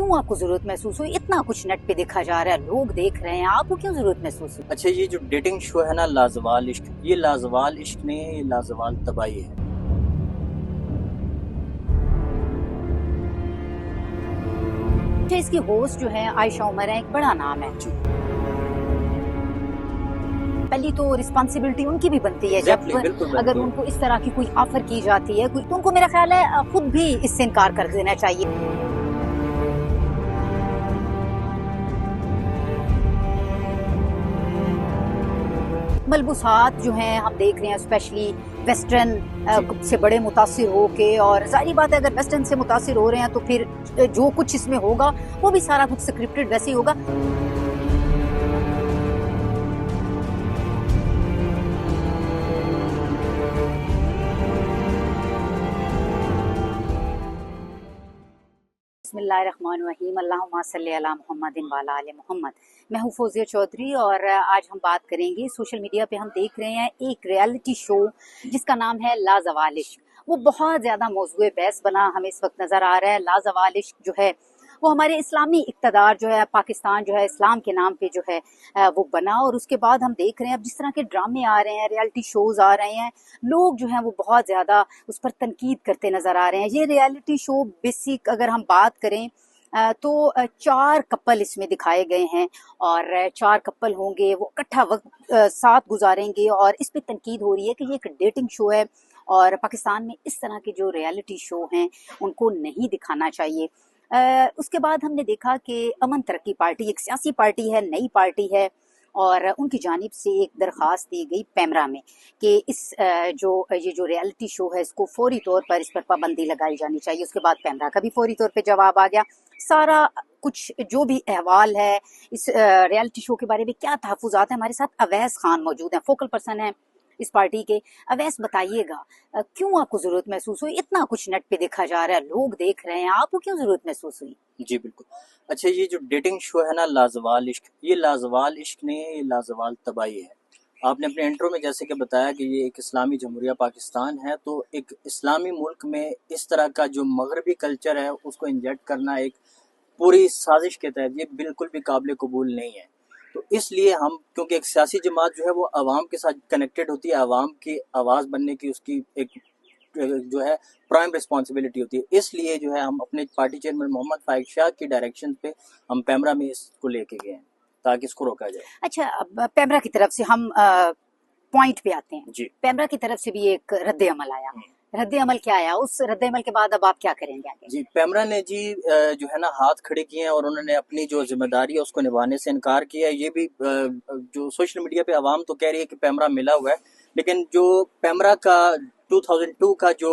क्यों आपको जरूरत महसूस हुई? इतना कुछ नेट पे देखा जा रहा है, लोग देख रहे हैं, आपको क्यों जरूरत महसूस हुई? अच्छा, ये जो डेटिंग शो है ना लाजवाल इश्क, ये लाजवाल इश्क नहीं है, ये लाजवाल तबाही है। अच्छा, इसकी होस्ट जो है आयशा उमर है, एक बड़ा नाम है। जी, पहली तो रिस्पॉन्सिबिलिटी उनकी भी बनती है जब बिल्कुल अगर बनती है। उनको इस तरह की कोई ऑफर की जाती है तो उनको मेरा ख्याल है खुद भी इससे इनकार कर देना चाहिए। मलबूसात जो हैं हम देख रहे हैं, स्पेशली वेस्टर्न से बड़े मुतासिर होके, और जाहिर बात है अगर वेस्टर्न से मुतासिर हो रहे हैं तो फिर जो कुछ इसमें होगा वो भी सारा कुछ स्क्रिप्टेड वैसे ही होगा। बिस्मिल्लाहिर्रहमानिर्रहीम, अल्लाहुम्मा सल्ली अला मुहम्मदिन व अला आलि मुहम्मद। मैं हूँ फौजिया चौधरी और आज हम बात करेंगे, सोशल मीडिया पे हम देख रहे हैं एक रियलिटी शो जिसका नाम है लाजवाल इश्क। वो बहुत ज़्यादा मौज़ूए बहस बना हमें इस वक्त नज़र आ रहा है। लाजवाल इश्क जो है वो हमारे इस्लामी इक़्तिदार जो है, पाकिस्तान जो है इस्लाम के नाम पे जो है वो बना, और उसके बाद हम देख रहे हैं अब जिस तरह के ड्रामे आ रहे हैं, रियलिटी शोज़ आ रहे हैं, लोग जो हैं वो बहुत ज़्यादा उस पर तनकीद करते नज़र आ रहे हैं। ये रियलिटी शो बेसिक अगर हम बात करें तो 4 कपल इसमें दिखाए गए हैं, और 4 कपल होंगे, वो इकट्ठा वक्त साथ गुजारेंगे, और इस पे तनकीद हो रही है कि ये एक डेटिंग शो है और पाकिस्तान में इस तरह के जो रियलिटी शो हैं उनको नहीं दिखाना चाहिए। उसके बाद हमने देखा कि अमन तरक्की पार्टी एक सियासी पार्टी है, नई पार्टी है, और उनकी जानिब से एक दरख्वास्त दी गई पैमरा में कि ये जो रियलिटी शो है इसको फौरी तौर पर इस पर पाबंदी लगाई जानी चाहिए। उसके बाद पैमरा का भी फौरी तौर पे जवाब आ गया। सारा कुछ जो भी अहवाल है इस रियलिटी शो के बारे में, क्या तहफ़्फ़ुज़ात है, हमारे साथ अवैस खान मौजूद हैं, फोकल पर्सन है इस पार्टी के। अवैस, बताइएगा क्यों आपको ज़रूरत महसूस हुई? इतना कुछ नेट पे देखा जा रहा है, लोग देख रहे हैं, आपको क्यों ज़रूरत महसूस हुई? जी बिल्कुल। अच्छा, ये जो डेटिंग शो है ना लाजवाल इश्क, ये लाजवाल इश्क नहीं है, ये लाजवाल तबाही है। आपने अपने इंट्रो में जैसे कि बताया कि ये एक इस्लामी जमहूरिया पाकिस्तान है, तो एक इस्लामी मुल्क में इस तरह का जो मगरबी कल्चर है उसको इंजेक्ट करना एक पूरी साजिश के तहत ये बिल्कुल भी काबिल कबूल नहीं है। तो इसलिए हम, क्योंकि एक सियासी जमात जो है वो आवाम के साथ कनेक्टेड होती है, आवाम की आवाज़ बनने की उसकी एक जो है प्राइम रिस्पॉन्सिबिलिटी होती है, इसलिए जो है हम अपने पार्टी चेयरमैन मोहम्मद फाइक शाह की डायरेक्शन पे हम पैमरा में इसको लेके गए हैं ताकि इसको रोका जाए। अच्छा, अब पैमरा की तरफ से हम पॉइंट पे आते हैं। जी, पैमरा की तरफ से भी एक रद्द अमल आया। रद्द अमल क्या आया? उस रद्द अमल के बाद अब आप क्या करेंगे आगे? जी, पैमरा ने जी जो है ना हाथ खड़े किए हैं और उन्होंने अपनी जो जिम्मेदारी है उसको निभाने से इनकार किया है। ये भी जो सोशल मीडिया पे आवाम तो कह रही है कि पैमरा मिला हुआ है, लेकिन जो पैमरा का 2002 का जो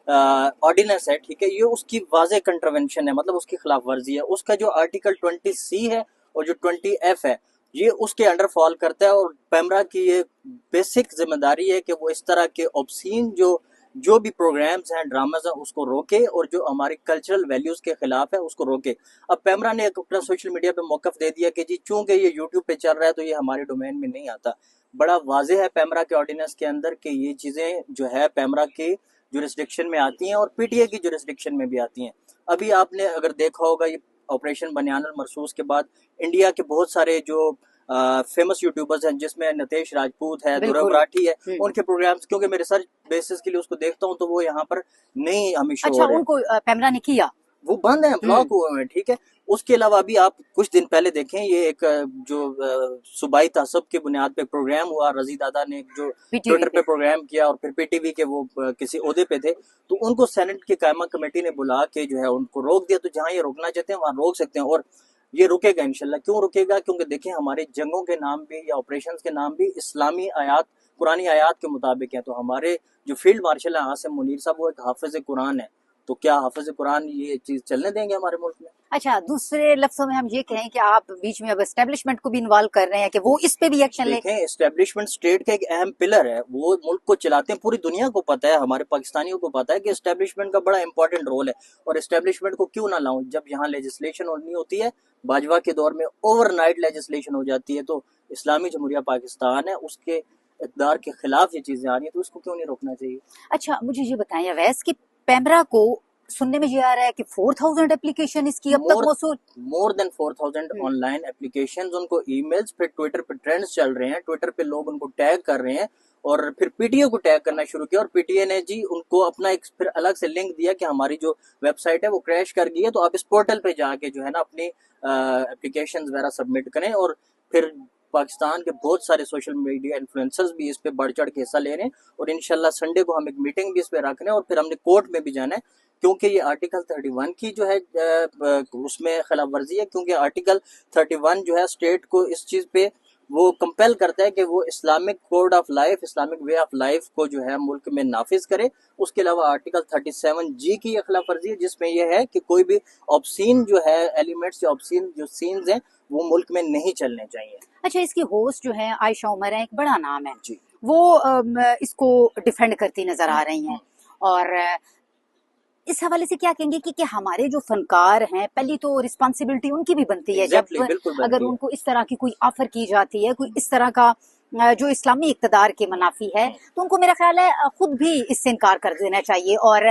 ऑर्डिनेंस है, ठीक है, ये उसकी वाज़ेह कंट्रावेंशन है, मतलब उसकी खिलाफ वर्जी है। उसका जो आर्टिकल 20C है और जो 20F है, ये उसके अंडर फॉल करता है, और पैमरा की ये बेसिक जिम्मेदारी है कि वो इस तरह के ऑब्सीन जो भी प्रोग्राम्स हैं, ड्रामाज हैं, उसको रोके, और जो हमारी कल्चरल वैल्यूज के खिलाफ है उसको रोके। अब पैमरा ने अपना सोशल मीडिया पे मौकफ दे दिया कि जी चूंकि ये यूट्यूब पे चल रहा है तो ये हमारे डोमेन में नहीं आता। बड़ा वाजह है पैमरा के ऑर्डिनेंस के अंदर कि ये चीज़ें जो है पैमरा की जुरिस्डिक्शन में आती हैं और पीटीए की जुरिस्डिक्शन में भी आती हैं। अभी आपने अगर देखा होगा, ये ऑपरेशन बनियानुल मरसूस के बाद इंडिया के बहुत सारे जो फेमस यूट्यूबर्स हैं, जिसमें नितेश राजपूत है, दुर्गा राठी है, उनके प्रोग्राम्स, क्योंकि मैं रिसर्च बेसिस के लिए उसको देखता हूँ, तो वो यहाँ पर नहीं हमेशा अच्छा, हो रहे हैं। उनको पैमरा ने किया, वो बंद है, ब्लॉक हुए हैं, ठीक है। उसके अलावा अभी आप कुछ दिन पहले देखें, ये एक जो सूबाई तहसब की बुनियाद पे प्रोग्राम हुआ, रजी दादा ने जो ट्विटर पे प्रोग्राम किया और फिर पीटीवी के वो किसी ओहदे पे थे, तो उनको सेनेट की कायमा कमेटी ने बुला के जो है उनको रोक दिया। तो जहाँ ये रोकना चाहते हैं वहाँ रोक सकते हैं, और ये रुकेगा इंशाल्लाह। क्यों रुकेगा? क्योंकि देखें हमारे जंगों के नाम भी या ऑपरेशंस के नाम भी इस्लामी आयात, कुरानी आयात के मुताबिक हैं। तो हमारे जो फील्ड मार्शल है आसिम मुनीर साहब, वो एक हाफिज कुरान है, तो क्या हाफिज कुरान ये चीज चलने देंगे हमारे मुल्क में? अच्छा, दूसरे लफ्जों में हम ये कहें कि आप बीच में अब एस्टेब्लिशमेंट को भी इन्वॉल्व कर रहे हैं कि वो इस पे भी एक्शन ले। देखें, एस्टेब्लिशमेंट स्टेट का एक अहम पिलर है, वो मुल्क को चलाते हैं। पूरी दुनिया को पता है, हमारे पाकिस्तानियों को पता है कि एस्टेब्लिशमेंट का बड़ा इंपॉर्टेंट रोल है। और एस्टेब्लिशमेंट को क्यों ना लाऊं, जब यहाँ लेजिस्लेशन होनी होती है, बाजवा के दौर में ओवरनाइट लेजिस्लेशन हो जाती है, तो इस्लामी जमहूरिया पाकिस्तान है, उसके इक़्तिदार के खिलाफ ये चीजें आ रही है, तो उसको क्यों नहीं रोकना चाहिए? अच्छा, मुझे ये बताएं अवैस कि पैमरा को सुनने में ये आ रहा है कि 4000 एप्लीकेशन इसकी अब तक मौसूल। मोर देन 4000 ऑनलाइन एप्लीकेशंस, उनको ईमेल्स, फिर ट्विटर पे ट्रेंड्स चल रहे हैं, ट्विटर पे लोग उनको टैग कर रहे हैं और फिर पीटीए को टैग करना शुरू किया और पीटीए ने जी उनको अपना एक फिर अलग से लिंक दिया कि हमारी जो वेबसाइट है वो क्रैश कर गई है, तो आप इस पोर्टल पे जाके जो है ना अपनी एप्लीकेशंस वगैरह सबमिट करें। और फिर पाकिस्तान के बहुत सारे सोशल मीडिया इन्फ्लुएंसर्स भी इस पे बढ़ चढ़ के हिस्सा ले रहे हैं और इंशाल्लाह संडे को हम एक मीटिंग भी इस पे रख रहे हैं और फिर हमने कोर्ट में भी जाना है, क्योंकि ये आर्टिकल 31 की जो है उसमें खिलाफ वर्जी है, क्योंकि आर्टिकल 31 जो है स्टेट को इस चीज पे वो कंपेल करता है कि वो Islamic code of life, Islamic way of life को जो है मुल्क में नाफिज करे। उसके अलावा आर्टिकल 37G की ये खिलाफ वर्जी है, जिसमें यह है कि कोई भी ऑब्सीन जो है एलिमेंट्स या ऑब्सीन जो सीन्स हैं वो मुल्क में नहीं चलने चाहिए। अच्छा, इसकी होस्ट जो है आयशा उमर है, एक बड़ा नाम है जी, वो इसको डिफेंड करती नजर आ रही हैं और इस हवाले से क्या कहेंगे कि हमारे जो फनकार हैं, पहली तो रिस्पॉन्सिबिलिटी उनकी भी बनती है Exactly, जब बिल्कुल अगर बनती है। उनको इस तरह की कोई ऑफर की जाती है, कोई इस तरह का जो इस्लामी इक़्तिदार के मुनाफी है, तो उनको मेरा ख्याल है खुद भी इससे इनकार कर देना चाहिए और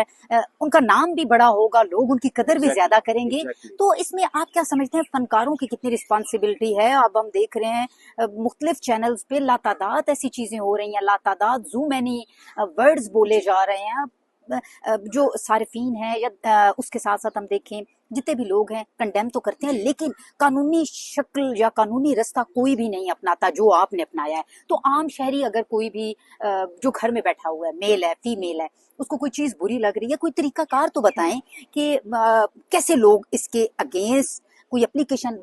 उनका नाम भी बड़ा होगा, लोग उनकी कदर भी ज्यादा करेंगे। तो इसमें आप क्या समझते हैं, फनकारों की कितनी रिस्पॉन्सिबिलिटी है? अब हम देख रहे हैं मुख्तलिफ चैनल्स पे लातादाद ऐसी चीजें हो रही हैं, लातादाद जू मैनी वर्ड्स बोले जा रहे हैं। जो सारिफीन है या उसके साथ साथ हम देखें जितने भी लोग हैं कंडेम तो करते हैं, लेकिन कानूनी शक्ल या कानूनी रास्ता कोई भी नहीं अपनाता जो आपने अपनाया है। तो आम शहरी अगर कोई भी जो घर में बैठा हुआ है, मेल है फीमेल है, उसको कोई चीज बुरी लग रही है, कोई तरीकाकार तो बताएं कि कैसे लोग इसके अगेंस्ट कोई एप्लीकेशन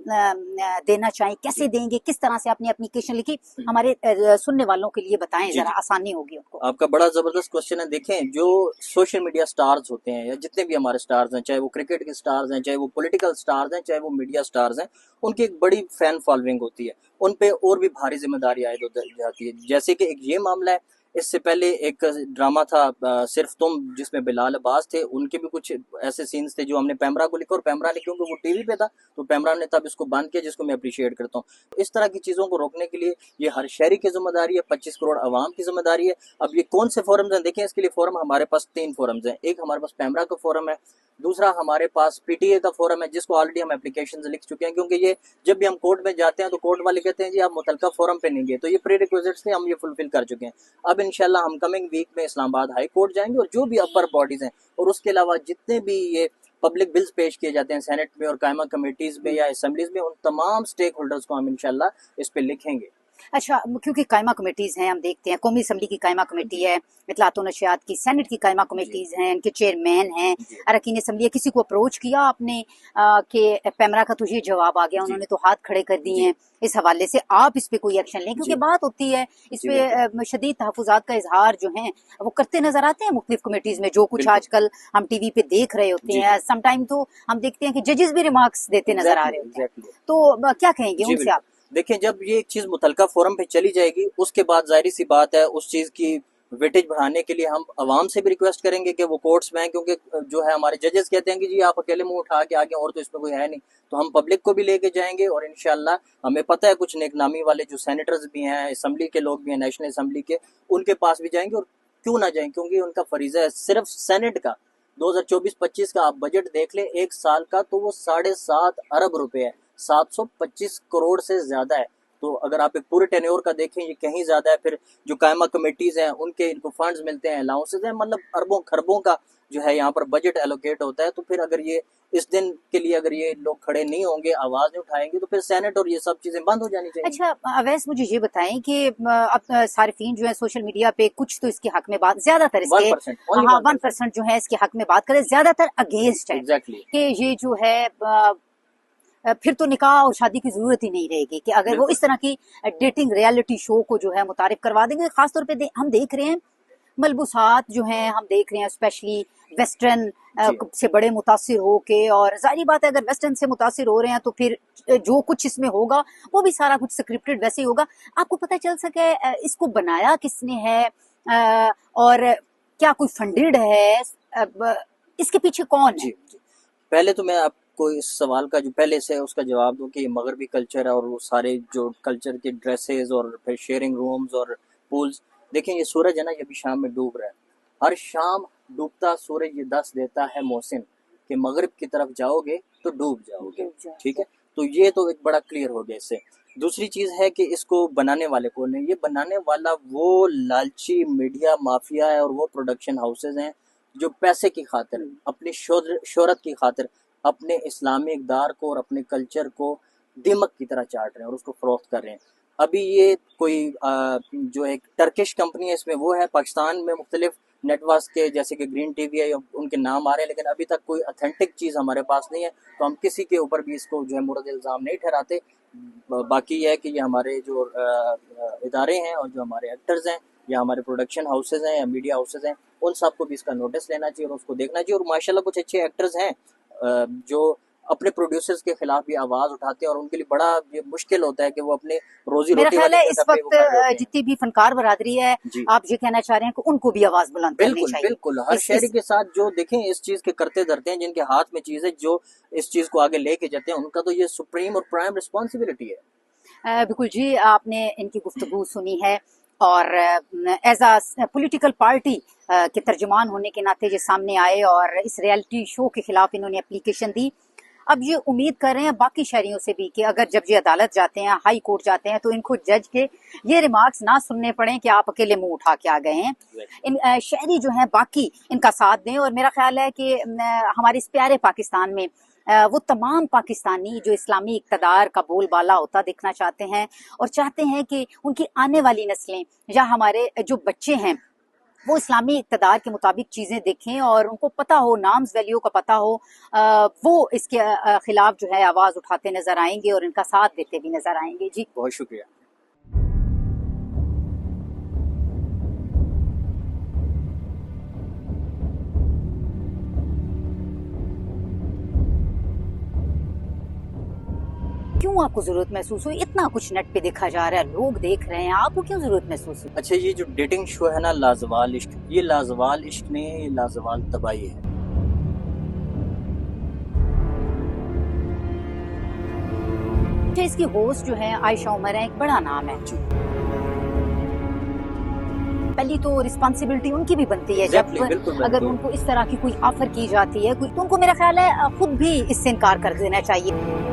देना चाहें, कैसे देंगे, किस तरह से अपनी एप्लीकेशन लिखी, हमारे सुनने वालों के लिए बताएं, जी, जरा जी। आसानी होगी उनको। आपका बड़ा जबरदस्त क्वेश्चन है। देखें, जो सोशल मीडिया स्टार्स होते हैं या जितने भी हमारे स्टार्स हैं, चाहे वो क्रिकेट के स्टार्स हैं, चाहे वो पॉलिटिकल स्टार्स हैं, चाहे वो मीडिया स्टार्स हैं, उनकी एक बड़ी फैन फॉलोइंग होती है। उन पे और भी भारी जिम्मेदारी आयद हो जाती है। जैसे कि एक ये मामला है, इससे पहले एक ड्रामा था सिर्फ तुम, जिसमें बिलाल अब्बास थे, उनके भी कुछ ऐसे सीन्स थे जो हमने पैमरा को लिखा और पैमरा ने, क्योंकि वो टीवी पे था तो पैमरा ने तब इसको बंद किया, जिसको मैं अप्रिशिएट करता हूँ। इस तरह की चीजों को रोकने के लिए ये हर शहरी की जिम्मेदारी है, 25 करोड़ आवाम की जिम्मेदारी है। अब ये कौन से फोरम्स हैं? देखें, इसके लिए फोरम हमारे पास 3 फोरम्स हैं। एक हमारे पास पैमरा का फोरम है, दूसरा हमारे पास पीटीए का फोरम है, जिसको ऑलरेडी हम एप्लीकेशन लिख चुके हैं, क्योंकि ये जब भी हम कोर्ट में जाते हैं तो कोर्ट वाले कहते हैं जी आप मुतलका फोरम पे नहीं गए, तो ये प्री रिक्विजिट्स थे, हम ये फुलफिल कर चुके हैं। अब इंशाल्लाह हम कमिंग वीक में इस्लामाबाद हाई कोर्ट जाएंगे और जो भी अपर बॉडीज हैं और उसके अलावा जितने भी ये पब्लिक बिल्स पेश किए जाते हैं सेनेट में और कायमा कमेटीज में या असेंबलीज में, उन तमाम स्टेक होल्डर्स को हम इंशाल्लाह इस पे लिखेंगे। अच्छा, क्योंकि कायमा कमेटीज हैं, हम देखते हैं कौमी असम्बली की कायमा कमेटी है, इतलात व नशियात की, सेनेट की कायमा कमेटीज हैं, इनके चेयरमैन हैं, अरकान असम्बली है। किसी को अप्रोच किया आपने कि पैमरा का तुझे जवाब आ गया, उन्होंने तो हाथ खड़े कर दिए हैं, इस हवाले से आप इस पे कोई एक्शन लें? क्योंकि बात होती है इस पे शदीद तहफुजात का इजहार जो है वो करते नजर आते हैं मुख्तलिफ कमेटीज में, जो कुछ आजकल हम टीवी पे देख रहे होते हैं। समटाइम तो हम देखते हैं कि जजेस भी रिमार्क्स देते नजर आ रहे होते हैं। तो क्या कहेंगे उनसे आप? देखिए, जब ये एक चीज मुतलका फोरम पे चली जाएगी, उसके बाद जाहिर सी बात है उस चीज की वेटेज बढ़ाने के लिए हम अवाम से भी रिक्वेस्ट करेंगे कि वो कोर्ट्स में हैं, क्योंकि जो है हमारे जजेस कहते हैं कि जी आप अकेले मुंह उठा के आगे, और तो इसमें कोई है नहीं। तो हम पब्लिक को भी लेके जाएंगे और इंशाल्लाह हमें पता है कुछ नेकनामी वाले जो सेनेटर्स भी हैं, असम्बली के लोग भी हैं, नेशनल असम्बली के, उनके पास भी जाएंगे। और क्यों ना जाएं, क्योंकि उनका फरीजा है। सिर्फ सेनेट का 2024-25 का आप बजट देख लें एक साल का, तो वो 7.5 अरब रुपए है, 725 करोड़ से ज्यादा है। तो अगर आप एक पूरे टेन्योर का देखें, ये कहीं ज्यादा है। फिर जो कायमा कमेटीज हैं उनके इनको फंड्स मिलते हैं, अलाउंसेज हैं, मतलब अरबों खरबों का जो है यहाँ पर बजट एलोकेट होता है। तो फिर अगर ये इस दिन के लिए अगर ये लोग खड़े नहीं होंगे, आवाज नहीं उठाएंगे, तो फिर सेनेट और ये सब चीजें बंद हो जानी चाहिए। अच्छा अवैस, मुझे ये बताएं कि अब सारिफीन जो है सोशल मीडिया पे कुछ तो इसके हक में बात, ज्यादातर इसके 1% जो है इसके हक में बात करें, ज्यादातर अगेंस्ट है कि ये जो है फिर तो निकाह और शादी की जरूरत ही नहीं रहेगी, कि अगर वो इस तरह की डेटिंग रियलिटी शो को जो है मुतारिफ करवा देंगे। खासतौर पे हम देख रहे हैं मलबूसात जो हैं, हम देख रहे हैं स्पेशली वेस्टर्न से बड़े मुतासिर हो के, और जाहिर बात है अगर वेस्टर्न से मुतासिर हो रहे हैं तो फिर जो कुछ इसमें होगा वो भी सारा कुछ स्क्रिप्टेड वैसे ही होगा। आपको पता चल सके इसको बनाया किसने है और क्या कोई फंडेड है, इसके पीछे कौन है? पहले तो मैं आपको इस सवाल का जो पहले से उसका जवाब दूं कि मगरबी कल्चर है और वो सारे जो कल्चर के ड्रेसेस और फिर शेयरिंग रूम्स और पूल्स। देखें, ये सूरज है ना, ये भी शाम में डूब रहा है। हर शाम डूबता सूरज ये दस देता है मोहसिन कि मगरिब की तरफ जाओगे तो डूब जाओगे। ठीक है, तो ये तो एक बड़ा क्लियर हो गया इससे। दूसरी चीज है कि इसको बनाने वाले कौन है? ये बनाने वाला वो लालची मीडिया माफिया है और वो प्रोडक्शन हाउसेज हैं जो पैसे की खातिर, अपनी शोहरत की खातिर अपने इस्लामी इक़दार को और अपने कल्चर को दीमक की तरह चाट रहे हैं और उसको फरोख्त कर रहे हैं। अभी ये कोई जो एक टर्किश कंपनी है, इसमें वो है पाकिस्तान में मुख्तलिफ नेटवर्क के, जैसे कि ग्रीन टीवी है, उनके नाम आ रहे हैं, लेकिन अभी तक कोई ऑथेंटिक चीज़ हमारे पास नहीं है, तो हम किसी के ऊपर भी इसको जो है मुर्द इल्ज़ाम नहीं ठहराते। बाकी यह है कि ये हमारे जो इदारे हैं और जो हमारे एक्टर्स हैं या हमारे प्रोडक्शन हाउसेज हैं या मीडिया हाउसेज हैं, उन सबको भी इसका नोटिस लेना चाहिए और उसको देखना चाहिए। और माशाल्लाह कुछ अच्छे एक्टर्स हैं जो अपने प्रोड्यूसर्स के खिलाफ भी आवाज उठाते हैं और उनके लिए बड़ा ये मुश्किल होता है कि वो अपने रोजी मेरा रोटी ख्याल है वाली इस जगह पे वो खड़े होते वक्त हैं। जितनी भी फनकार बरादरी है, जी आप ये कहना चाह रहे हैं कि उनको भी आवाज बुलंद करनी बिल्कुल चाहिए। बिल्कुल, हर इस शहरी के साथ जो देखें इस चीज के करते धरते हैं, जिनके हाथ में चीज है, जो इस चीज को आगे लेके जाते हैं, उनका तो ये सुप्रीम और प्राइम रिस्पॉन्सिबिलिटी है। बिल्कुल जी, आपने इनकी गुफ्तगू सुनी है और एज अ पॉलिटिकल पार्टी के तर्जुमान होने के नाते ये सामने आए और इस रियलिटी शो के खिलाफ इन्होंने एप्लीकेशन दी। अब ये उम्मीद कर रहे हैं बाकी शहरियों से भी कि अगर जब ये अदालत जाते हैं, हाई कोर्ट जाते हैं, तो इनको जज के ये रिमार्क्स ना सुनने पड़े कि आप अकेले मुंह उठा के आ गए हैं। इन शहरी जो हैं बाकी इनका साथ दें और मेरा ख्याल है कि हमारे इस प्यारे पाकिस्तान में वो तमाम पाकिस्तानी जो इस्लामी इक़्तिदार का बोलबाला होता देखना चाहते हैं और चाहते हैं कि उनकी आने वाली नस्लें या हमारे जो बच्चे हैं वो इस्लामी इक़्तिदार के मुताबिक चीज़ें देखें और उनको पता हो, नाम्स वैल्यू का पता हो, वो इसके खिलाफ जो है आवाज़ उठाते नजर आएंगे और इनका साथ देते भी नजर आएंगे। जी बहुत शुक्रिया। क्यों आपको जरूरत महसूस हुई? इतना कुछ नेट पे देखा जा रहा है, लोग देख रहे हैं, आपको क्यों जरूरत महसूस हुई? अच्छा, ये जो डेटिंग शो है ना लाजवाल इश्क, ये लाजवाल इश्क नहीं है, ये लाजवाल तबाही है। अच्छा, इसकी होस्ट जो है आयशा उमर है, एक बड़ा नाम है। पहली तो रिस्पॉन्सिबिलिटी उनकी भी बनती है जब अगर उनको इस तरह की कोई ऑफर की जाती है, तो उनको मेरा ख्याल है खुद भी इससे इनकार कर देना चाहिए।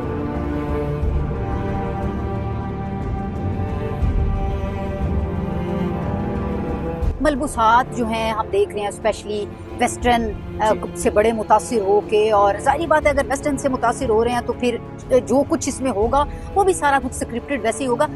मलबूसात जो हैं हम देख रहे हैं स्पेशली वेस्टर्न से बड़े मुतासिर हो के, और जाहिर बात है अगर वेस्टर्न से मुतासिर हो रहे हैं तो फिर जो कुछ इसमें होगा वो भी सारा कुछ स्क्रिप्टेड वैसे ही होगा।